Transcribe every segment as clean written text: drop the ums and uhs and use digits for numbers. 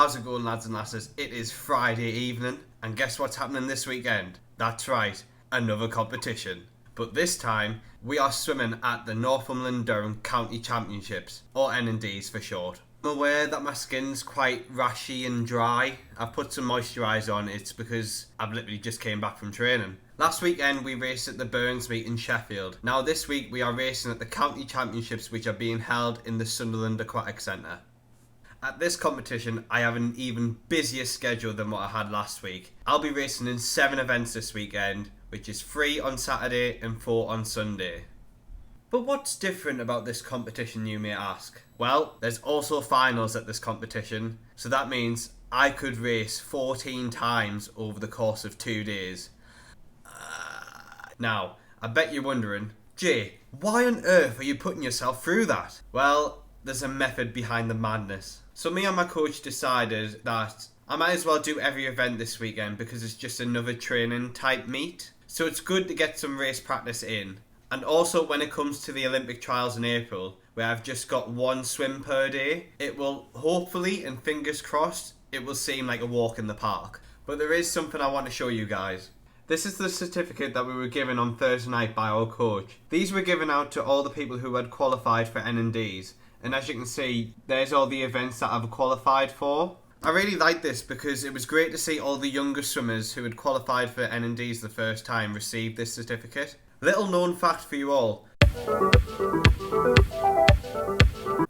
How's it going, lads and lasses? It is Friday evening, and guess what's happening this weekend? That's right, another competition. But this time, we are swimming at the N&D County Championships, or N&Ds for short. I'm aware that my skin's quite rashy and dry. I've put some moisturiser on. It's because I've literally just came back from training. Last weekend we raced at the Burns meet in Sheffield. Now this week we are racing at the County Championships, which are being held in the Sunderland Aquatic Centre. At this competition I have an even busier schedule than what I had last week. I'll be racing in 7 events this weekend, which is 3 on Saturday and 4 on Sunday. But what's different about this competition, you may ask? Well, there's also finals at this competition, so that means I could race 14 times over the course of 2 days. Now, I bet you're wondering, Jay, why on earth are you putting yourself through that? Well, there's a method behind the madness. So me and my coach decided that I might as well do every event this weekend because it's just another training type meet. So it's good to get some race practice in. And also when it comes to the Olympic trials in April, where I've just got 1 swim per day, it will hopefully, and fingers crossed, it will seem like a walk in the park. But there is something I want to show you guys. This is the certificate that we were given on Thursday night by our coach. These were given out to all the people who had qualified for N&Ds. And as you can see, there's all the events that I've qualified for. I really like this because it was great to see all the younger swimmers who had qualified for N&Ds the first time receive this certificate. Little known fact for you all.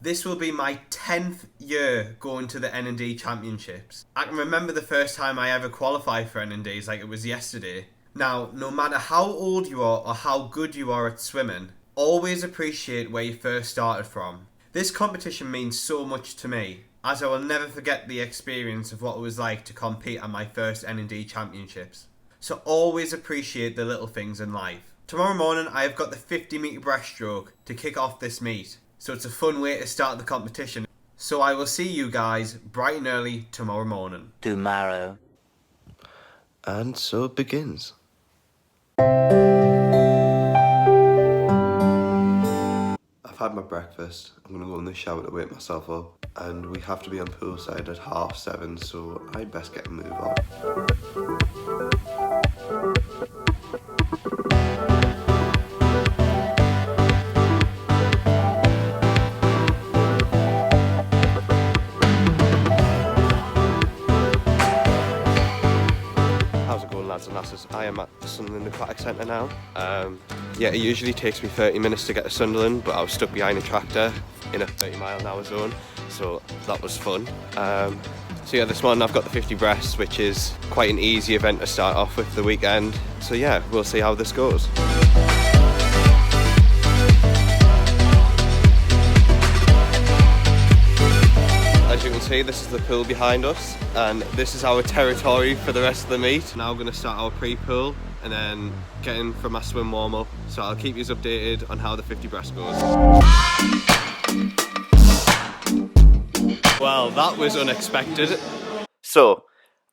This will be my 10th year going to the N&D Championships. I can remember the first time I ever qualified for N&Ds like it was yesterday. Now, no matter how old you are or how good you are at swimming, always appreciate where you first started from. This competition means so much to me, as I will never forget the experience of what it was like to compete at my first N&D Championships. So always appreciate the little things in life. Tomorrow morning I have got the 50 metre breaststroke to kick off this meet. So it's a fun way to start the competition. So I will see you guys bright and early tomorrow morning. Tomorrow. And so it begins. I've had my breakfast. I'm going to go in the shower to wake myself up. And we have to be on poolside at 7:30, so I'd best get a move on. Lads and lasses, I am at the Sunderland Aquatic Centre now. Yeah, it usually takes me 30 minutes to get to Sunderland, but I was stuck behind a tractor in a 30-mile-an-hour zone, so that was fun. So yeah, this morning I've got the 50 breasts, which is quite an easy event to start off with the weekend. So yeah, we'll see how this goes. As you can see, this is the pool behind us, and this is our territory for the rest of the meet. Now we're going to start our pre-pool and then get in for my swim warm-up, so I'll keep you updated on how the 50 breast goes. Well, that was unexpected. So,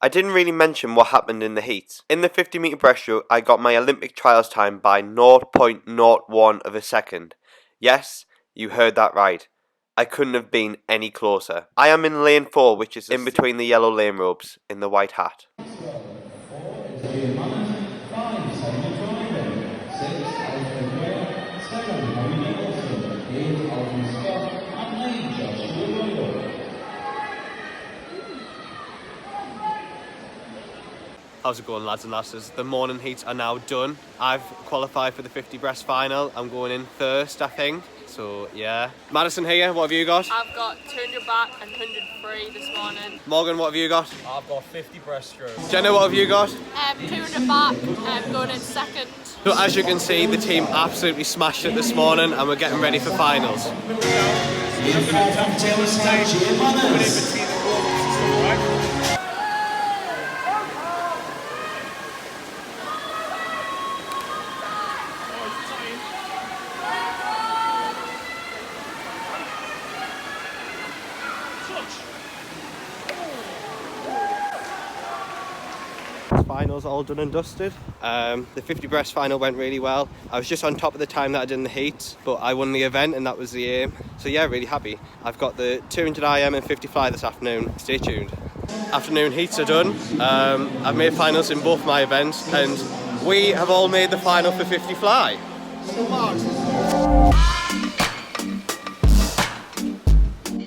I didn't really mention what happened in the heats. In the 50 metre breaststroke, I got my Olympic trials time by 0.01 of a second. Yes, you heard that right. I couldn't have been any closer. I am in lane 4, which is in between the yellow lane ropes, in the white hat. How's it going, lads and lasses? The morning heats are now done. I've qualified for the 50 breast final. I'm going in first, I think. So yeah. Madison here, what have you got? I've got 200 back and 100 free this morning. Morgan, what have you got? I've got 50 breaststroke. Jenna, what have you got? 200 back, going in second. So as you can see, the team absolutely smashed it this morning and we're getting ready for finals. Finals all done and dusted. The 50 breast final went really well. I was just on top of the time that I did in the heat, but I won the event and that was the aim. So yeah, really happy. I've got the 200 IM and 50 fly this afternoon. Stay tuned. Afternoon heats are done. I've made finals in both my events, and we have all made the final for 50 fly.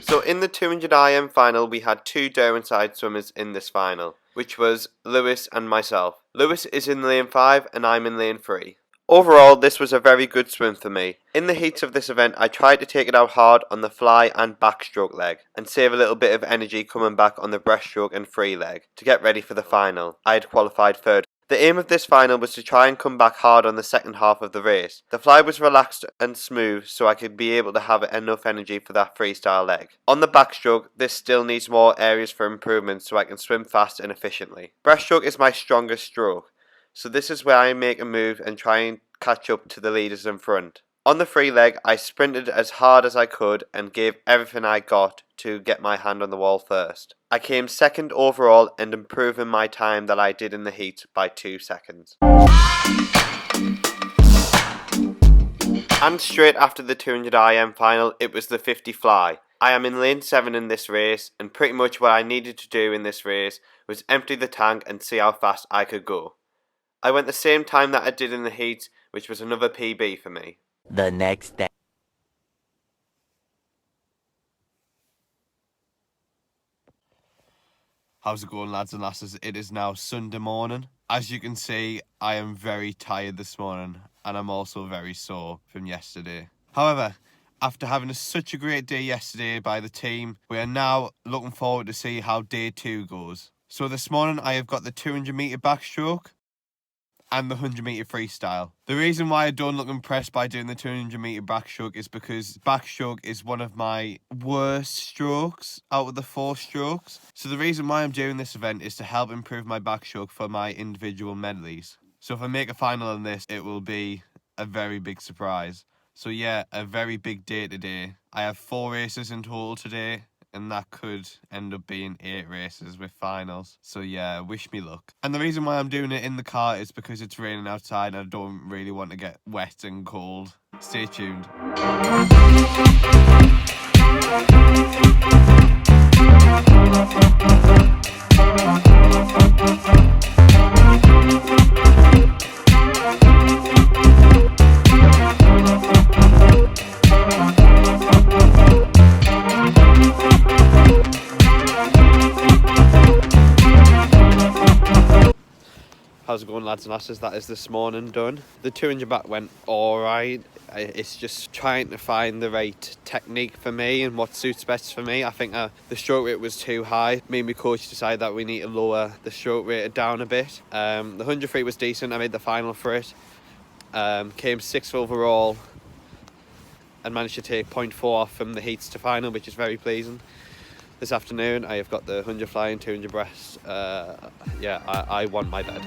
So in the 200 IM final, we had two Derwentide swimmers in this final, which was Lewis and myself. Lewis is in lane 5 and I'm in lane 3. Overall, this was a very good swim for me. In the heats of this event, I tried to take it out hard on the fly and backstroke leg, and save a little bit of energy coming back on the breaststroke and free leg, to get ready for the final. I had qualified third. The aim of this final was to try and come back hard on the second half of the race. The fly was relaxed and smooth, so I could be able to have enough energy for that freestyle leg. On the backstroke, this still needs more areas for improvement so I can swim fast and efficiently. Breaststroke is my strongest stroke, so this is where I make a move and try and catch up to the leaders in front. On the free leg, I sprinted as hard as I could and gave everything I got to get my hand on the wall first. I came second overall and improving my time that I did in the heat by 2 seconds. And straight after the 200 IM final, it was the 50 fly. I am in lane 7 in this race, and pretty much what I needed to do in this race was empty the tank and see how fast I could go. I went the same time that I did in the heat, which was another PB for me. The next day. How's it going, lads and lasses? It is now Sunday morning. As you can see, I am very tired this morning, and I'm also very sore from yesterday. However, after having such a great day yesterday by the team, we are now looking forward to see how day 2 goes. So this morning I have got the 200 metre backstroke and the 100 metre freestyle. The reason why I don't look impressed by doing the 200 metre backstroke is because backstroke is one of my worst strokes out of the 4 strokes. So the reason why I'm doing this event is to help improve my backstroke for my individual medleys. So if I make a final in this, it will be a very big surprise. So yeah, a very big day today. I have 4 races in total today, and that could end up being 8 races with finals. So yeah, wish me luck. And the reason why I'm doing it in the car is because it's raining outside and I don't really want to get wet and cold. Stay tuned. How's it going, lads and lasses? That is this morning done. The 200 back went alright. It's just trying to find the right technique for me and what suits best for me. I think the stroke rate was too high. Me and my coach decided that we need to lower the stroke rate down a bit. The 100 free was decent. I made the final for it. Came 6th overall and managed to take 0.4 off from the heats to final, which is very pleasing. This afternoon I have got the 100 fly and 200 breast. Yeah, I want my bed.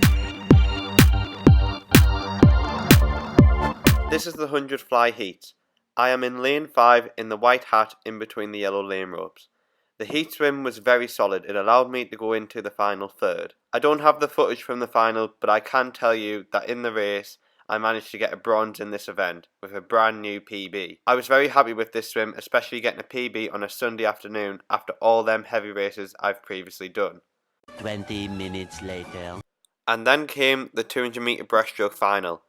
This is the 100 fly heat. I am in lane 5 in the white hat in between the yellow lane ropes. The heat swim was very solid. It allowed me to go into the final third. I don't have the footage from the final, but I can tell you that in the race I managed to get a bronze in this event with a brand new PB. I was very happy with this swim, especially getting a PB on a Sunday afternoon after all them heavy races I've previously done. 20 minutes later. And then came the 200 metre breaststroke final.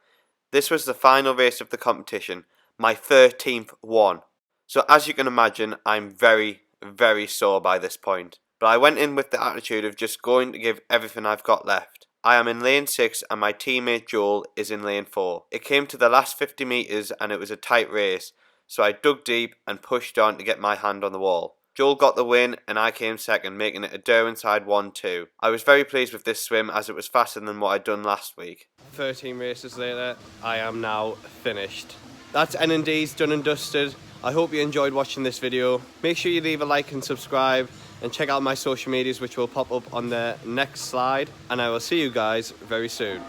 This was the final race of the competition, my 13th one. So as you can imagine, I'm very, very sore by this point. But I went in with the attitude of just going to give everything I've got left. I am in lane 6 and my teammate Joel is in lane 4. It came to the last 50 metres and it was a tight race, so I dug deep and pushed on to get my hand on the wall. Joel got the win and I came second, making it a Derwentide 1-2. I was very pleased with this swim as it was faster than what I'd done last week. 13 races later, I am now finished. That's N&D's done and dusted. I hope you enjoyed watching this video. Make sure you leave a like and subscribe, and check out my social medias, which will pop up on the next slide, and I will see you guys very soon.